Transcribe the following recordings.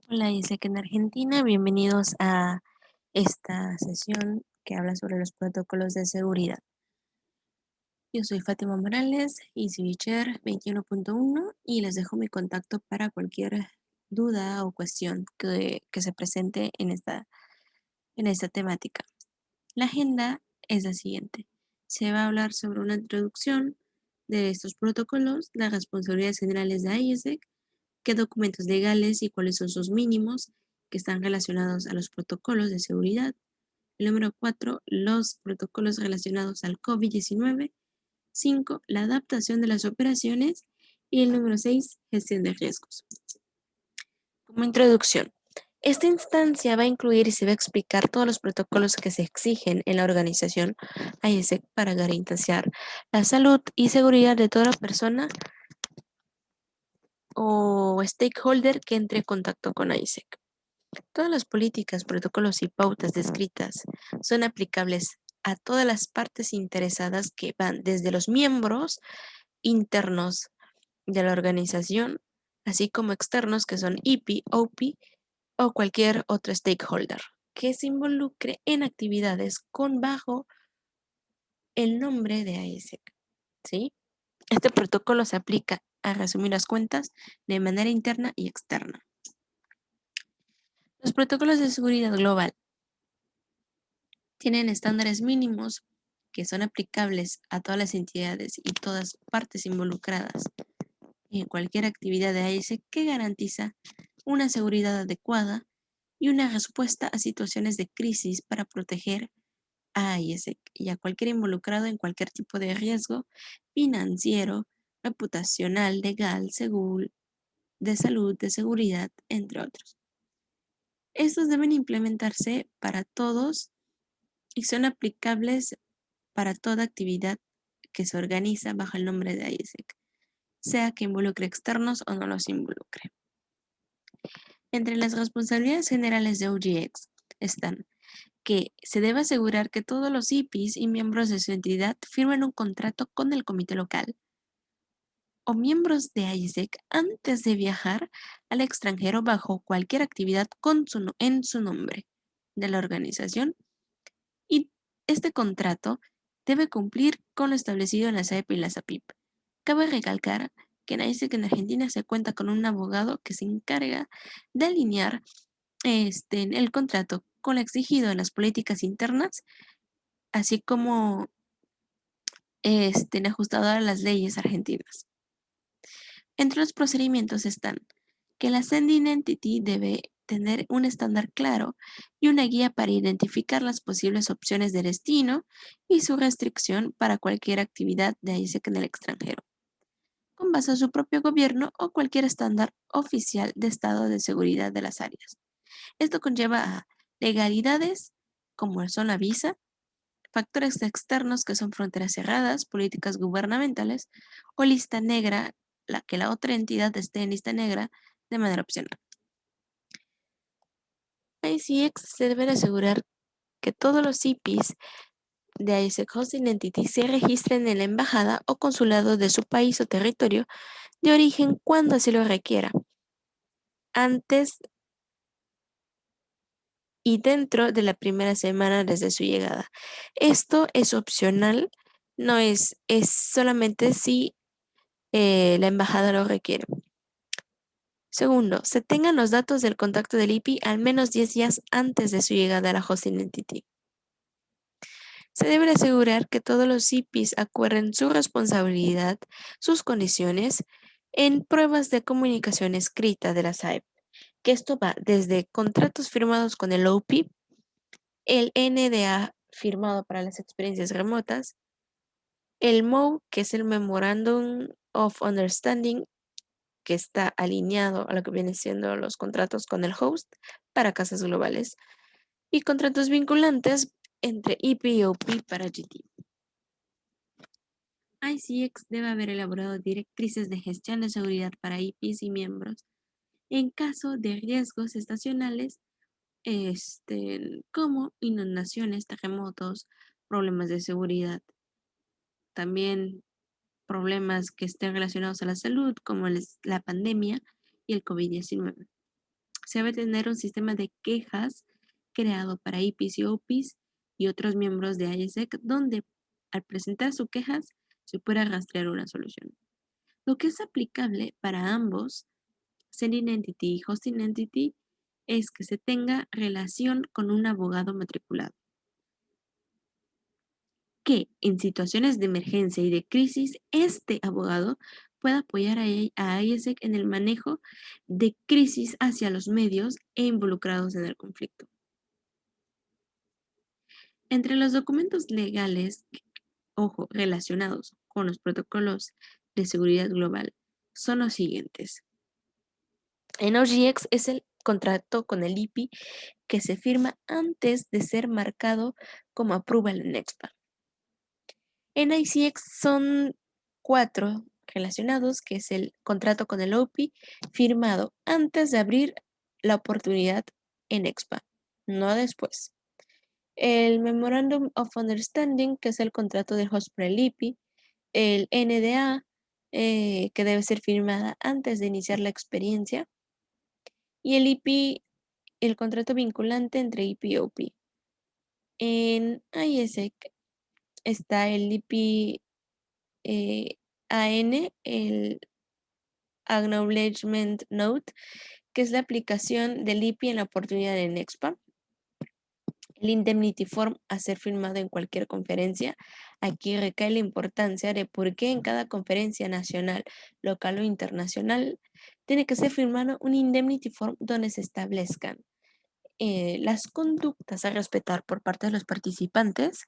Hola, Isaac en Argentina. Bienvenidos a esta sesión que habla sobre los protocolos de seguridad. Yo soy Fátima Morales, EasyVicher 21.1 y les dejo mi contacto para cualquier duda o cuestión que se presente en esta temática. La agenda es la siguiente. Se va a hablar sobre una introducción de estos protocolos, las responsabilidades generales de ISEC, qué documentos legales y cuáles son sus mínimos que están relacionados a los protocolos de seguridad. El número 4, los protocolos relacionados al COVID-19. 5, la adaptación de las operaciones. Y el número 6, gestión de riesgos. Como introducción, esta instancia va a incluir y se va a explicar todos los protocolos que se exigen en la organización ISEC para garantizar la salud y seguridad de toda persona o stakeholder que entre en contacto con ISEC. Todas las políticas, protocolos y pautas descritas son aplicables a todas las partes interesadas que van desde los miembros internos de la organización, así como externos que son IP, OP o cualquier otro stakeholder que se involucre en actividades con bajo el nombre de ISEC, ¿sí? Este protocolo se aplica a resumidas cuentas de manera interna y externa. Los protocolos de seguridad global tienen estándares mínimos que son aplicables a todas las entidades y todas partes involucradas en cualquier actividad de ISEC que garantiza una seguridad adecuada y una respuesta a situaciones de crisis para proteger a ISEC y a cualquier involucrado en cualquier tipo de riesgo financiero, reputacional, legal, seguro, de salud, de seguridad, entre otros. Estos deben implementarse para todos y son aplicables para toda actividad que se organiza bajo el nombre de ISEC, sea que involucre externos o no los involucre. Entre las responsabilidades generales de OGX están que se debe asegurar que todos los IPs y miembros de su entidad firmen un contrato con el comité local o miembros de ISEC antes de viajar al extranjero bajo cualquier actividad en su nombre de la organización, y este contrato debe cumplir con lo establecido en la SAEP y la SAPIP. Cabe recalcar que en ISEC en Argentina se cuenta con un abogado que se encarga de alinear el contrato con lo exigido en las políticas internas, así como ajustado a las leyes argentinas. Entre los procedimientos están que la sending entity debe tener un estándar claro y una guía para identificar las posibles opciones de destino y su restricción para cualquier actividad de ISEC en el extranjero, con base a su propio gobierno o cualquier estándar oficial de estado de seguridad de las áreas. Esto conlleva a legalidades como son la visa, factores externos que son fronteras cerradas, políticas gubernamentales o lista negra, que la otra entidad esté en lista negra de manera opcional. ICX se debe asegurar que todos los IPs de ISEC Hosting Entity se registren en la embajada o consulado de su país o territorio de origen cuando así lo requiera, antes y dentro de la primera semana desde su llegada. Esto es opcional, no es solamente si la embajada lo requiere. Segundo, se tengan los datos del contacto del IP al menos 10 días antes de su llegada a la hosting entity. Se debe asegurar que todos los IPs acuerden su responsabilidad, sus condiciones, en pruebas de comunicación escrita de la SAEP, que esto va desde contratos firmados con el OP, el NDA firmado para las experiencias remotas, el MOU, que es el Memorandum of Understanding, que está alineado a lo que vienen siendo los contratos con el host para casas globales, y contratos vinculantes entre IP y OP para GT. ICX debe haber elaborado directrices de gestión de seguridad para IPs y miembros en caso de riesgos estacionales, como inundaciones, terremotos, problemas de seguridad. También problemas que estén relacionados a la salud, como la pandemia y el COVID-19. Se debe tener un sistema de quejas creado para IPs y OPs y otros miembros de ISEC donde al presentar sus quejas se pueda rastrear una solución. Lo que es aplicable para ambos, Sending Entity y Hosting Entity, es que se tenga relación con un abogado matriculado, que en situaciones de emergencia y de crisis, este abogado pueda apoyar a ISEC en el manejo de crisis hacia los medios e involucrados en el conflicto. Entre los documentos legales, ojo, relacionados con los protocolos de seguridad global, son los siguientes. En OGX es el contrato con el IPI que se firma antes de ser marcado como approval en EXPA. En ICX son 4 relacionados, que es el contrato con el OPI firmado antes de abrir la oportunidad en EXPA, no después. El Memorandum of Understanding, que es el contrato de host para el IPI, el NDA, que debe ser firmada antes de iniciar la experiencia, y el IPI, el contrato vinculante entre IPI y OPI. En ISEC está el IPI AN, el Acknowledgement Note, que es la aplicación del IPI en la oportunidad en EXPA. El Indemnity Form a ser firmado en cualquier conferencia. Aquí recae la importancia de por qué en cada conferencia nacional, local o internacional tiene que ser firmado un Indemnity Form donde se establezcan las conductas a respetar por parte de los participantes,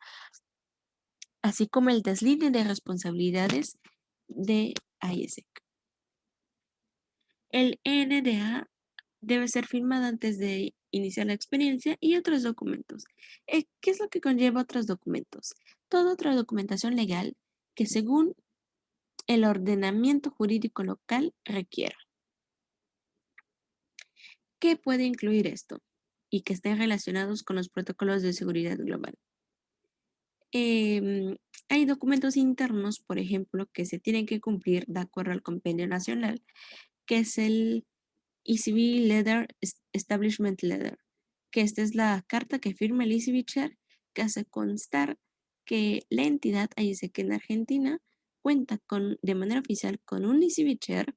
así como el deslinde de responsabilidades de ISEC. El NDA debe ser firmado antes de iniciar la experiencia y otros documentos. ¿Qué es lo que conlleva otros documentos? Toda otra documentación legal que según el ordenamiento jurídico local requiera. ¿Qué puede incluir esto? Y que estén relacionados con los protocolos de seguridad global. Hay documentos internos, por ejemplo, que se tienen que cumplir de acuerdo al Compendio Nacional, que es el ECB Letter, Establishment Letter, que esta es la carta que firma el ECB Chair, que hace constar que la entidad ISEC en Argentina cuenta de manera oficial con un ECB Chair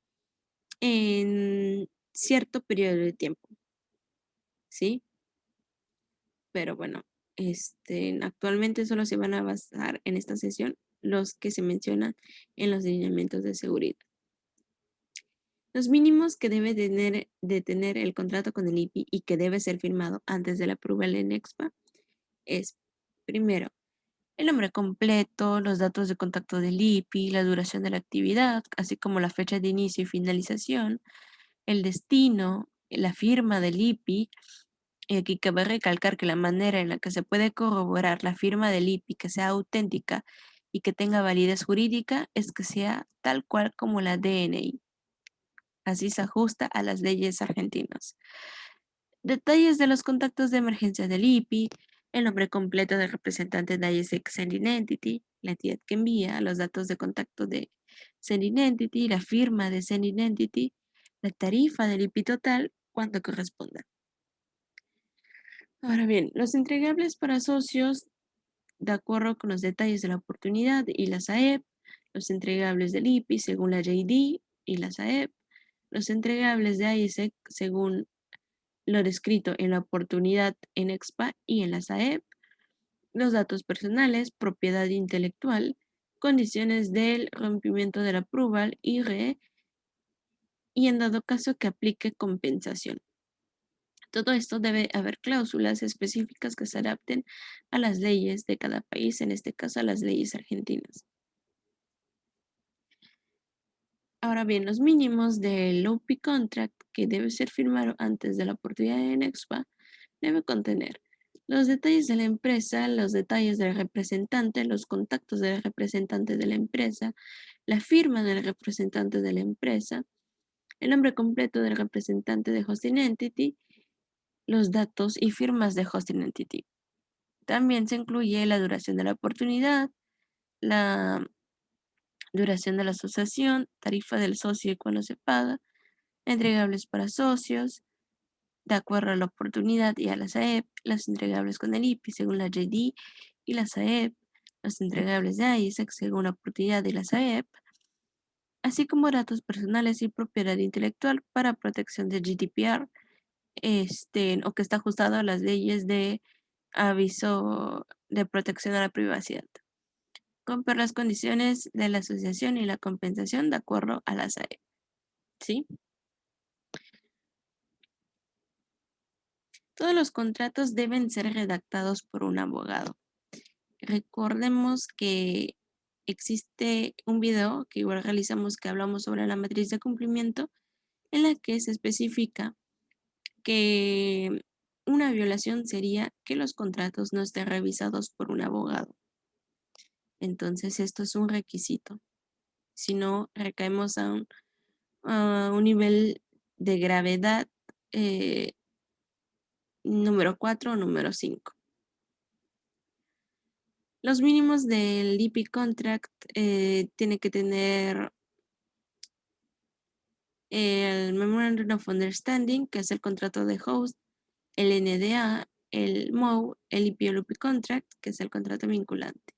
en cierto periodo de tiempo, ¿sí? Pero bueno, actualmente solo se van a basar en esta sesión los que se mencionan en los lineamientos de seguridad. Los mínimos que debe tener el contrato con el IPI y que debe ser firmado antes de la prueba en EXPA es, primero, el nombre completo, los datos de contacto del IPI, la duración de la actividad, así como la fecha de inicio y finalización, el destino, la firma del IPI. Y aquí cabe recalcar que la manera en la que se puede corroborar la firma del IPI que sea auténtica y que tenga validez jurídica es que sea tal cual como la DNI. Así se ajusta a las leyes argentinas. Detalles de los contactos de emergencia del IPI, el nombre completo del representante de ISEC Sending Entity, la entidad que envía, los datos de contacto de Sending Entity, la firma de Sending Entity, la tarifa del IPI total, cuando corresponda. Ahora bien, los entregables para socios, de acuerdo con los detalles de la oportunidad y las AEP, los entregables del IPI según la JD y las AEP, los entregables de ISEC según lo descrito en la oportunidad en EXPA y en las AEP, los datos personales, propiedad intelectual, condiciones del rompimiento del approval y y en dado caso que aplique compensación. Todo esto debe haber cláusulas específicas que se adapten a las leyes de cada país, en este caso a las leyes argentinas. Ahora bien, los mínimos del OP contract que debe ser firmado antes de la oportunidad en EXPA debe contener los detalles de la empresa, los detalles del representante, los contactos del representante de la empresa, la firma del representante de la empresa, el nombre completo del representante de Hosting Entity, los datos y firmas de Hosting Entity. También se incluye la duración de la oportunidad, la duración de la asociación, tarifa del socio y cuándo se paga, entregables para socios, de acuerdo a la oportunidad y a la SAEP, las entregables con el IPI según la JD y la SAEP, los entregables de ISAC según la oportunidad y la SAEP, así como datos personales y propiedad intelectual para protección de GDPR, o que está ajustado a las leyes de aviso de protección a la privacidad. Comprar las condiciones de la asociación y la compensación de acuerdo a la SAEP. ¿Sí? Todos los contratos deben ser redactados por un abogado. Recordemos que existe un video que igual realizamos que hablamos sobre la matriz de cumplimiento en la que se especifica que una violación sería que los contratos no estén revisados por un abogado. Entonces, esto es un requisito. Si no, recaemos a un nivel de gravedad número 4 o número 5. Los mínimos del IP contract tiene que tener el Memorandum of Understanding, que es el contrato de host, el NDA, el MOU, el IP o IP contract, que es el contrato vinculante.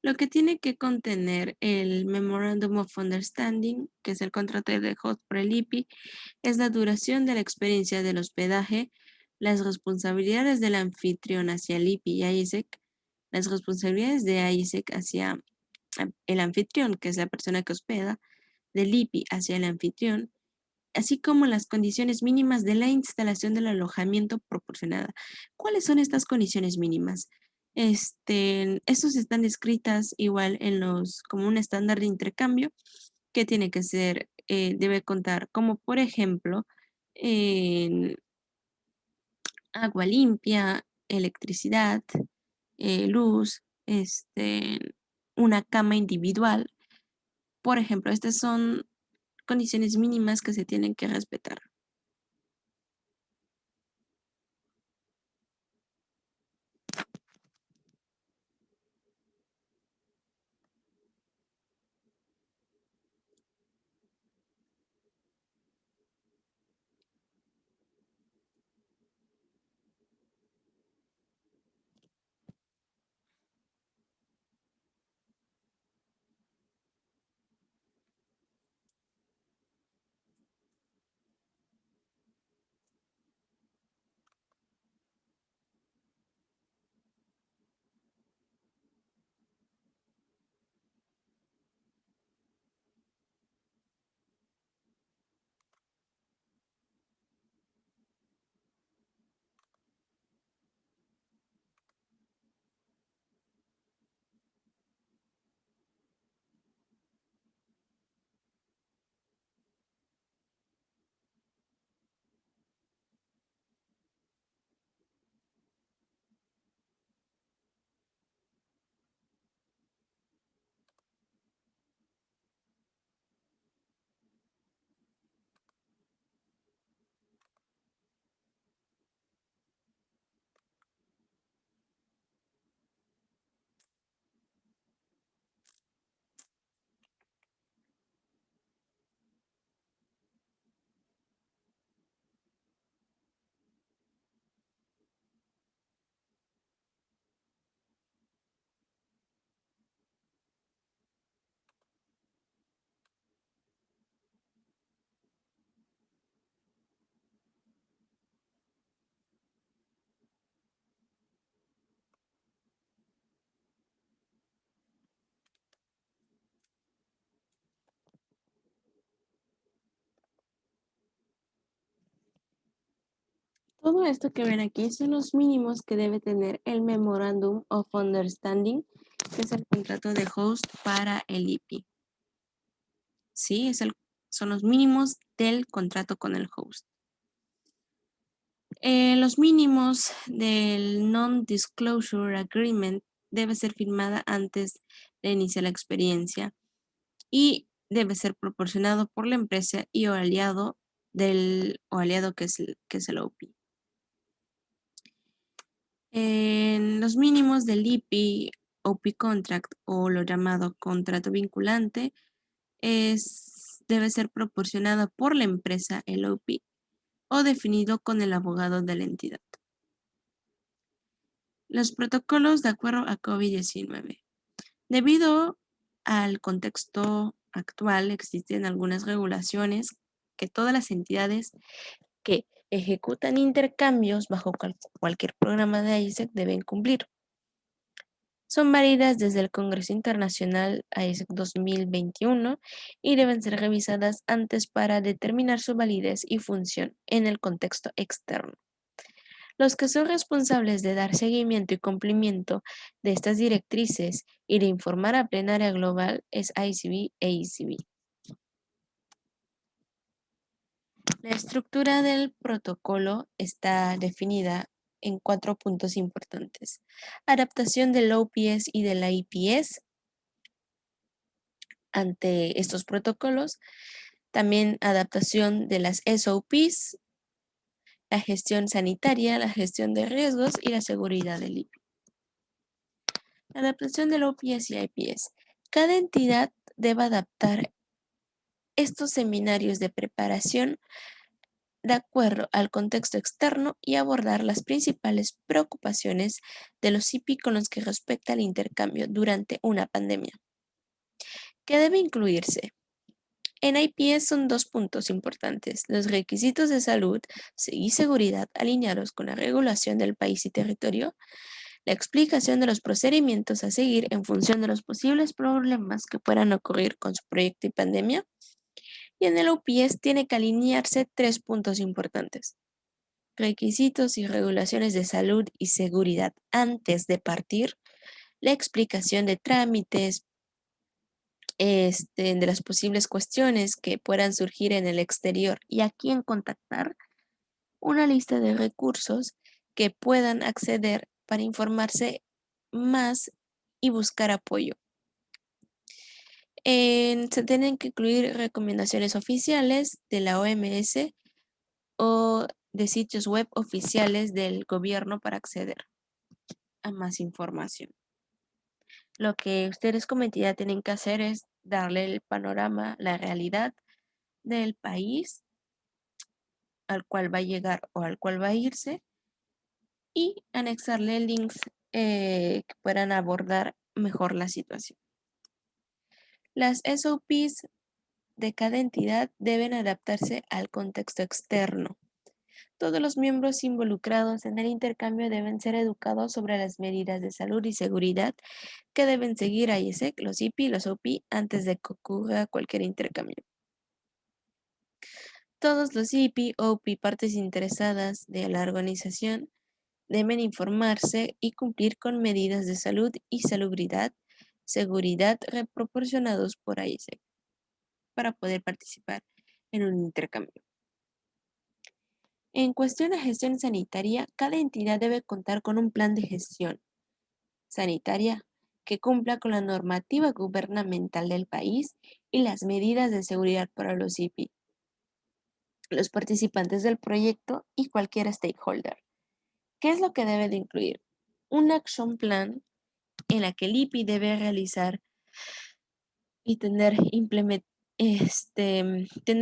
Lo que tiene que contener el Memorandum of Understanding, que es el contrato de host por el IP, es la duración de la experiencia del hospedaje, las responsabilidades del anfitrión hacia el IP y ISEC, las responsabilidades de ISEC hacia el anfitrión, que es la persona que hospeda, del IPI hacia el anfitrión, así como las condiciones mínimas de la instalación del alojamiento proporcionada. ¿Cuáles son estas condiciones mínimas? Estos están descritas igual como un estándar de intercambio que tiene que ser, debe contar, como por ejemplo, en agua limpia, electricidad, luz, una cama individual. Por ejemplo, estas son condiciones mínimas que se tienen que respetar. Todo esto que ven aquí son los mínimos que debe tener el Memorandum of Understanding, que es el contrato de host para el IP. ¿Sí? Son los mínimos del contrato con el host. Los mínimos del Non-Disclosure Agreement debe ser firmada antes de iniciar la experiencia y debe ser proporcionado por la empresa y o aliado que es el OP. En los mínimos del IP, OP contract o lo llamado contrato vinculante debe ser proporcionado por la empresa LOP o definido con el abogado de la entidad. Los protocolos de acuerdo a COVID-19. Debido al contexto actual, existen algunas regulaciones que todas las entidades que ejecutan intercambios bajo cualquier programa de ISEC deben cumplir. Son válidas desde el Congreso Internacional ISEC 2021 y deben ser revisadas antes para determinar su validez y función en el contexto externo. Los que son responsables de dar seguimiento y cumplimiento de estas directrices y de informar a plenaria global es ICB e ECB. La estructura del protocolo está definida en 4 puntos importantes. Adaptación del OPS y de la IPS ante estos protocolos. También adaptación de las SOPs, la gestión sanitaria, la gestión de riesgos y la seguridad del IP. La adaptación del OPS y IPS. Cada entidad debe adaptar estos seminarios de preparación de acuerdo al contexto externo y abordar las principales preocupaciones de los IP con los que respecta el intercambio durante una pandemia. ¿Qué debe incluirse? En IPS son 2 puntos importantes: los requisitos de salud y seguridad alineados con la regulación del país y territorio, la explicación de los procedimientos a seguir en función de los posibles problemas que puedan ocurrir con su proyecto y pandemia. Y en el OPS tiene que alinearse 3 puntos importantes: requisitos y regulaciones de salud y seguridad antes de partir, la explicación de trámites, de las posibles cuestiones que puedan surgir en el exterior y a quién contactar, una lista de recursos que puedan acceder para informarse más y buscar apoyo. Se tienen que incluir recomendaciones oficiales de la OMS o de sitios web oficiales del gobierno para acceder a más información. Lo que ustedes como entidad tienen que hacer es darle el panorama, la realidad del país al cual va a llegar o al cual va a irse y anexarle links que puedan abordar mejor la situación. Las SOPs de cada entidad deben adaptarse al contexto externo. Todos los miembros involucrados en el intercambio deben ser educados sobre las medidas de salud y seguridad que deben seguir a ISEC, los IP y los OP antes de que ocurra cualquier intercambio. Todos los IP, OP, partes interesadas de la organización deben informarse y cumplir con medidas de salud y salubridad, seguridad proporcionados por ISEC para poder participar en un intercambio. En cuestión de gestión sanitaria, cada entidad debe contar con un plan de gestión sanitaria que cumpla con la normativa gubernamental del país y las medidas de seguridad para los IP, los participantes del proyecto y cualquier stakeholder. ¿Qué es lo que debe de incluir? Un action plan en la que el IP debe realizar y tener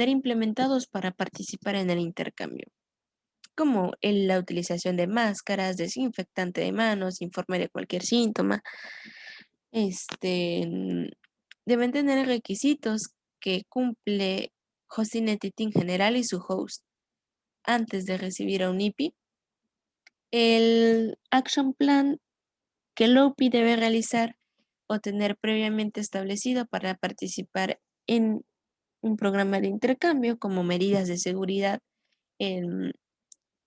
implementados para participar en el intercambio, como la utilización de máscaras, desinfectante de manos, informe de cualquier síntoma. Deben tener requisitos que cumple Hosting Entity en general y su host antes de recibir a un IP. El Action Plan que el OP debe realizar o tener previamente establecido para participar en un programa de intercambio como medidas de seguridad en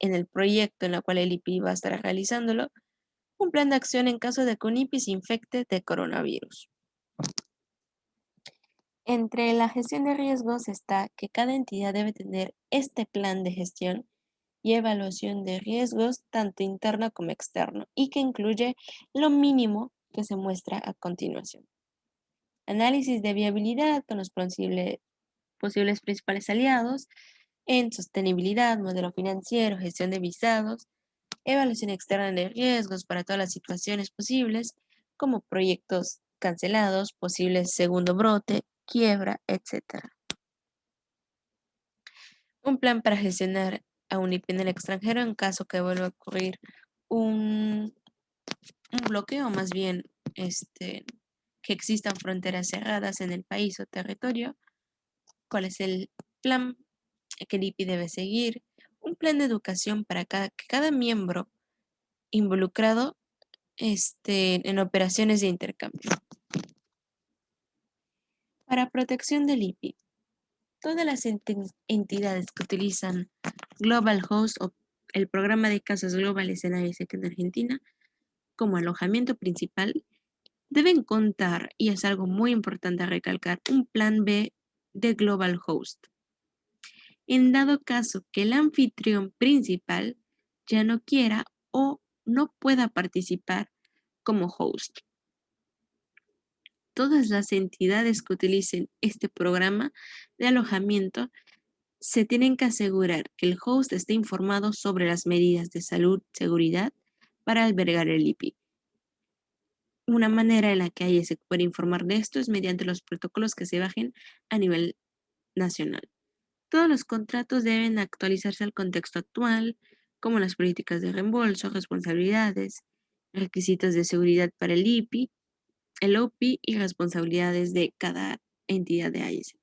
el proyecto en el cual el IP va a estar realizándolo, un plan de acción en caso de que un IP se infecte de coronavirus. Entre la gestión de riesgos está que cada entidad debe tener este plan de gestión y evaluación de riesgos tanto interno como externo y que incluye lo mínimo que se muestra a continuación. Análisis de viabilidad con los posibles principales aliados en sostenibilidad, modelo financiero, gestión de visados, evaluación externa de riesgos para todas las situaciones posibles, como proyectos cancelados, posibles segundo brote, quiebra, etc. Un plan para gestionar a un IP en el extranjero en caso que vuelva a ocurrir un, un bloqueo, más bien que existan fronteras cerradas en el país o territorio. ¿Cuál es el plan que el IP debe seguir? Un plan de educación para que cada miembro involucrado en operaciones de intercambio. Para protección del IP, todas las entidades que utilizan Global Host o el programa de casas globales en AISEC en Argentina como alojamiento principal deben contar, y es algo muy importante a recalcar, un plan B de Global Host. En dado caso que el anfitrión principal ya no quiera o no pueda participar como host. Todas las entidades que utilicen este programa de alojamiento se tienen que asegurar que el host esté informado sobre las medidas de salud, seguridad para albergar el IP. Una manera en la que se puede informar de esto es mediante los protocolos que se bajen a nivel nacional. Todos los contratos deben actualizarse al contexto actual, como las políticas de reembolso, responsabilidades, requisitos de seguridad para el IP, el OP y responsabilidades de cada entidad de AIS.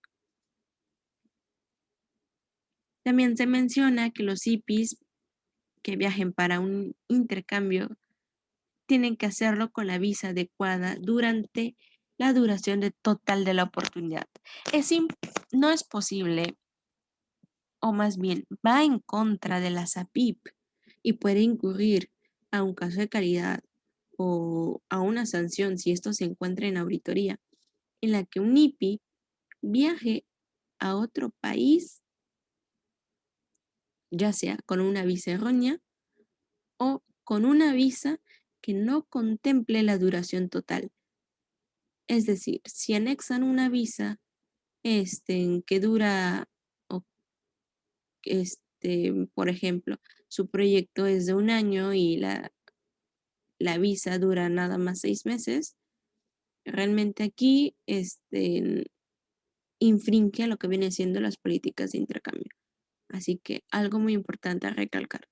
También se menciona que los IPs que viajen para un intercambio tienen que hacerlo con la visa adecuada durante la duración total de la oportunidad. No es posible, o más bien va en contra de la SAPIP y puede incurrir a un caso de calidad o a una sanción si esto se encuentra en auditoría, en la que un IPI viaje a otro país, ya sea con una visa errónea o con una visa que no contemple la duración total. Es decir, si anexan una visa que dura, o, por ejemplo, su proyecto es de un año y la visa dura nada más 6 meses, realmente aquí infringe a lo que viene siendo las políticas de intercambio. Así que algo muy importante a recalcar.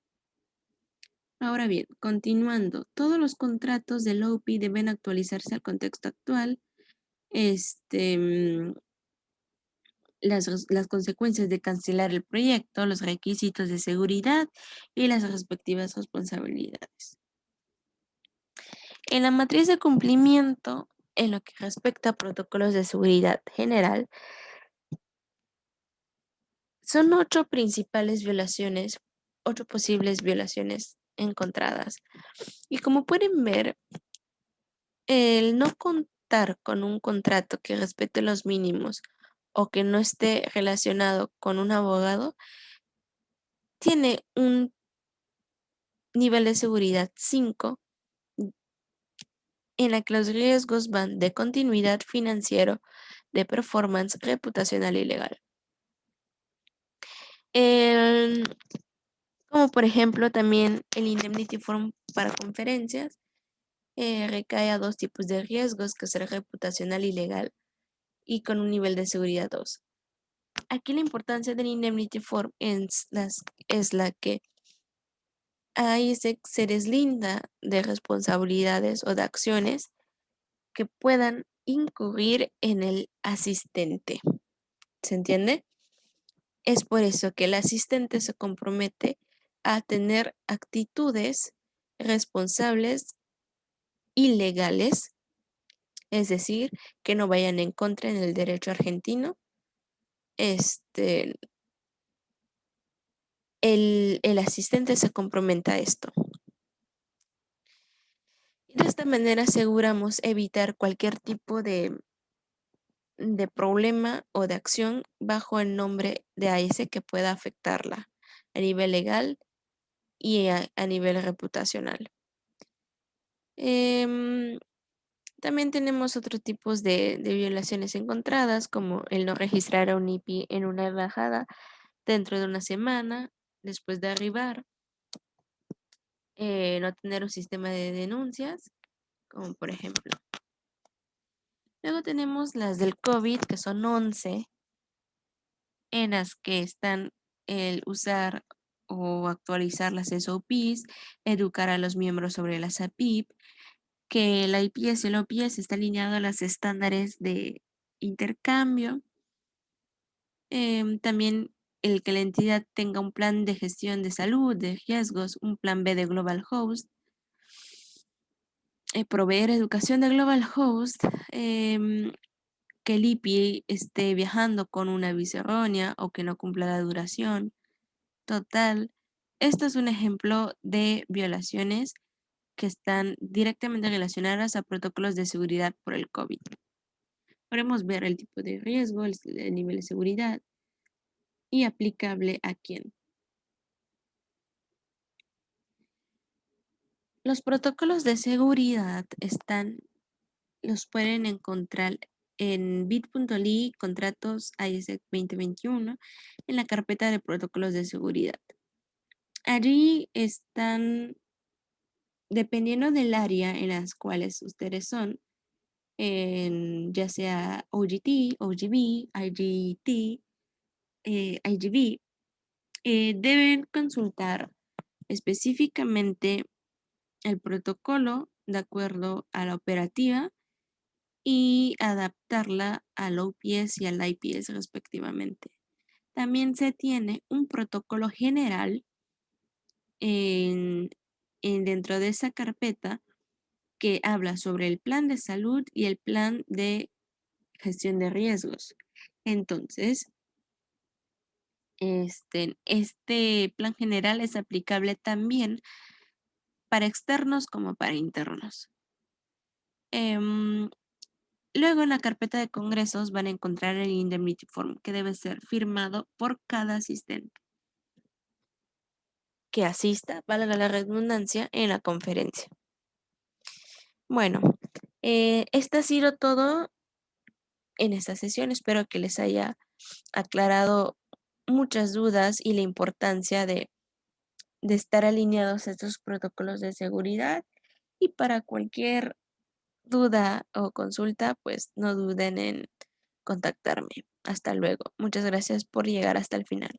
Ahora bien, continuando, todos los contratos del OP deben actualizarse al contexto actual. Las consecuencias de cancelar el proyecto, los requisitos de seguridad y las respectivas responsabilidades. En la matriz de cumplimiento, en lo que respecta a protocolos de seguridad general, son 8 posibles violaciones encontradas. Y como pueden ver, el no contar con un contrato que respete los mínimos o que no esté relacionado con un abogado tiene un nivel de seguridad 5 en la que los riesgos van de continuidad financiero, de performance, reputacional y legal. Como por ejemplo también el Indemnity Form para conferencias recae a 2 tipos de riesgos, que es el reputacional y legal, y con un nivel de seguridad 2. Aquí la importancia del Indemnity Form es la que ahí se deslinda de responsabilidades o de acciones que puedan incurrir en el asistente. ¿Se entiende? Es por eso que el asistente se compromete a tener actitudes responsables y legales, es decir, que no vayan en contra en el derecho argentino. El asistente se compromete a esto. Y de esta manera aseguramos evitar cualquier tipo de problema o de acción bajo el nombre de AS que pueda afectarla a nivel legal y a nivel reputacional. También tenemos otros tipos de violaciones encontradas, como el no registrar a un IP en una embajada dentro de una semana después de arribar, no tener un sistema de denuncias, como por ejemplo. Luego tenemos las del COVID, que son 11, en las que están el usar o actualizar las SOPs, educar a los miembros sobre las APIP, que el IPS y el OPS está alineado a los estándares de intercambio. También el que la entidad tenga un plan de gestión de salud, de riesgos, un plan B de Global Host, proveer educación de Global Host, que el IPI esté viajando con una visa errónea o que no cumpla la duración total. Esto es un ejemplo de violaciones que están directamente relacionadas a protocolos de seguridad por el COVID. Podemos ver el tipo de riesgo, el nivel de seguridad y aplicable a quién. Los protocolos de seguridad los pueden encontrar en bit.ly contratos ISEC 2021 en la carpeta de protocolos de seguridad. Allí están, dependiendo del área en las cuales ustedes son, ya sea OGT, OGB, IGT, IGB, deben consultar específicamente el protocolo de acuerdo a la operativa y adaptarla al OPS y al IPS respectivamente. También se tiene un protocolo general en, dentro de esa carpeta que habla sobre el plan de salud y el plan de gestión de riesgos. Entonces, este plan general es aplicable también para externos como para internos. Luego en la carpeta de congresos van a encontrar el Indemnity Form que debe ser firmado por cada asistente que asista, valga la redundancia, en la conferencia. Bueno, esto ha sido todo en esta sesión. Espero que les haya aclarado muchas dudas y la importancia de estar alineados a estos protocolos de seguridad. Y para cualquier duda o consulta, pues no duden en contactarme. Hasta luego. Muchas gracias por llegar hasta el final.